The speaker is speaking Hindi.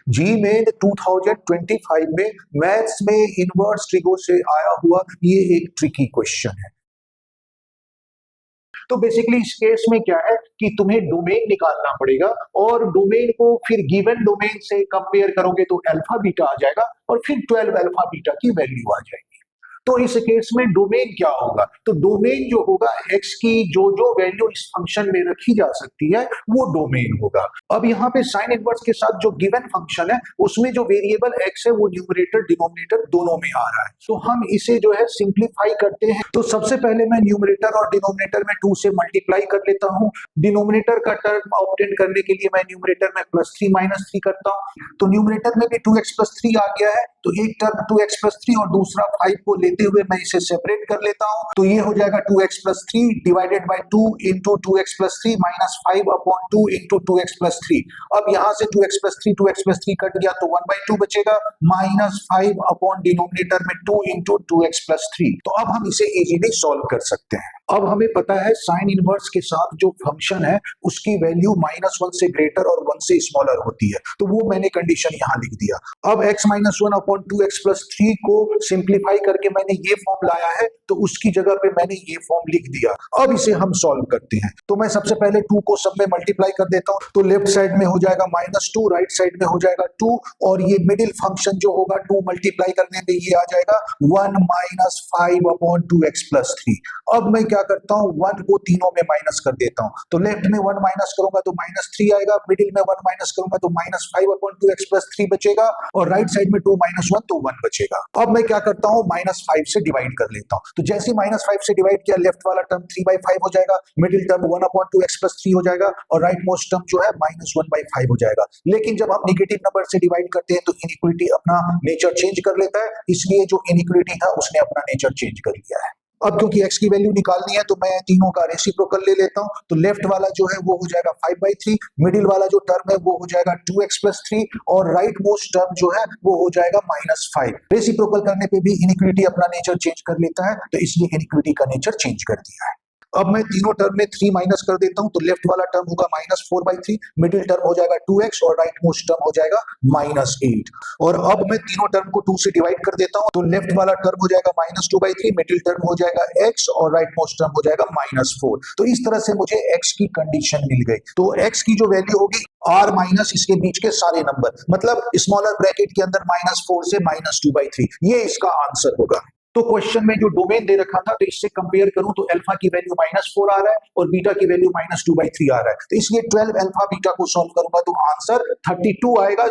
जी मेन 2025 में मैथ्स में इनवर्स ट्रिगो से आया हुआ ये एक ट्रिकी क्वेश्चन है। तो बेसिकली इस केस में क्या है कि तुम्हें डोमेन निकालना पड़ेगा और डोमेन को फिर गिवन डोमेन से कंपेयर करोगे तो अल्फा बीटा आ जाएगा और फिर 12 अल्फा बीटा की वैल्यू आ जाएगी। तो इस केस में डोमेन क्या होगा? तो डोमेन जो होगा एक्स की जो जो वैल्यू इस फंक्शन में रखी जा सकती है वो डोमेन होगा। अब यहाँ पे साइन इनवर्स के साथ जो गिवन फंक्शन है उसमें जो वेरिएबल एक्स है वो न्यूमरेटर डिनोमिनेटर दोनों में आ रहा है। तो हम इसे जो है सिंप्लीफाई करते हैं। तो सबसे पहले मैं न्यूमरेटर और डिनोमिनेटर में 2 से मल्टीप्लाई कर लेता हूँ। डिनोमिनेटर का टर्म ऑब्टेन करने के लिए मैं न्यूमरेटर में +3 -3 करता हूँ। तो न्यूमरेटर में भी 2x + 3 आ गया है। तो एक टर्म 2x + 3 और दूसरा 5 को लेते हुए मैं इसे सेपरेट कर लेता हूं। तो ये हो जाएगा 2x + 3 divided by 2 into 2x + 3 -5 upon 2 into 2x + 3। अब यहां से 2x + 3 कट गया तो 1/2 बचेगा -5 अपॉन डिनोमिनेटर में 2 इंटू 2x + 3। तो अब हम इसे इजीली सॉल्व कर सकते हैं। अब हमें पता है साइन इनवर्स के साथ जो फंक्शन है उसकी वैल्यू -1 से ग्रेटर और 1 से स्मॉलर होती है। तो वो मैंने कंडीशन यहाँ लिख दिया। अब x - 1 अपॉन 2x + 3 को सिंप्लीफाई करके मैंने ये फॉर्म लाया है तो उसकी जगह पे मैंने ये फॉर्म लिख दिया। अब इसे हम सॉल्व करते हैं। तो मैं सबसे पहले 2 को सब में मल्टीप्लाई कर देता हूँ। तो लेफ्ट साइड में हो जाएगा -2, राइट साइड में हो जाएगा 2 और ये मिडिल फंक्शन जो होगा 2 मल्टीप्लाई करने पे ये आ जाएगा 1 - 5 अपॉन 2x + 3। अब मैं क्या करता हूँ 1 को तीनों में माइनस कर देता हूँ। तो लेफ्ट में 1 माइनस करूंगा तो -3 आएगा, मिडिल में 1 माइनस करूंगा तो -5 अपॉन 2x + 3 बचेगा और राइट साइड में 2 - 1 तो 1 बचेगा। अब मैं क्या करता हूँ -5 से डिवाइड कर लेता हूँ। तो जैसे -5 से डिवाइड किया लेफ्ट वाला टर्म 3/5 हो जाएगा, मिडिल टर्म 1 अपॉन 2x + 3 हो जाएगा और राइट मोस्ट टर्म जो है -1/5 हो जाएगा। लेकिन जब हम नेगेटिव नंबर से डिवाइड करते हैं तो इनइक्वालिटी अपना नेचर चेंज कर लेता है, इसलिए जो इनइक्वालिटी था उसने अपना नेचर चेंज कर लिया है। अब क्योंकि x की वैल्यू निकालनी है तो मैं तीनों का रेसिप्रोकल ले लेता हूं। तो लेफ्ट वाला जो है वो हो जाएगा 5/3, मिडिल वाला जो टर्म है वो हो जाएगा 2x + 3 और राइट मोस्ट टर्म जो है वो हो जाएगा -5। रेसिप्रोकल करने पे भी इनइक्वालिटी अपना नेचर चेंज कर लेता है, तो इसलिए इनइक्वालिटी का नेचर चेंज कर दिया है। अब मैं तीनों टर्म में 3 माइनस कर देता हूं। तो लेफ्ट वाला टर्म होगा -4/3, मिडिल टर्म हो जाएगा 2x और राइट मोस्ट टर्म हो जाएगा -8। और अब मैं तीनों टर्म को 2 से डिवाइड कर देता हूं। तो लेफ्ट वाला टर्म हो जाएगा -2/3, मिडिल टर्म हो जाएगा x और राइट मोस्ट टर्म हो जाएगा -4। तो इस तरह से मुझे x की कंडीशन मिल गई। तो x की जो वैल्यू होगी r माइनस इसके बीच के सारे नंबर, मतलब स्मॉलर ब्रैकेट के अंदर -4 से -2/3, ये इसका आंसर होगा। तो क्वेश्चन में जो डोमेन दे रखा था तो इससे कंपेयर करूं तो अल्फा की वैल्यू -4 आ रहा है और बीटा की वैल्यू -2/3 आ रहा है। तो इसलिए 12 अल्फा बीटा को सॉल्व करूंगा तो आंसर 32 आएगा।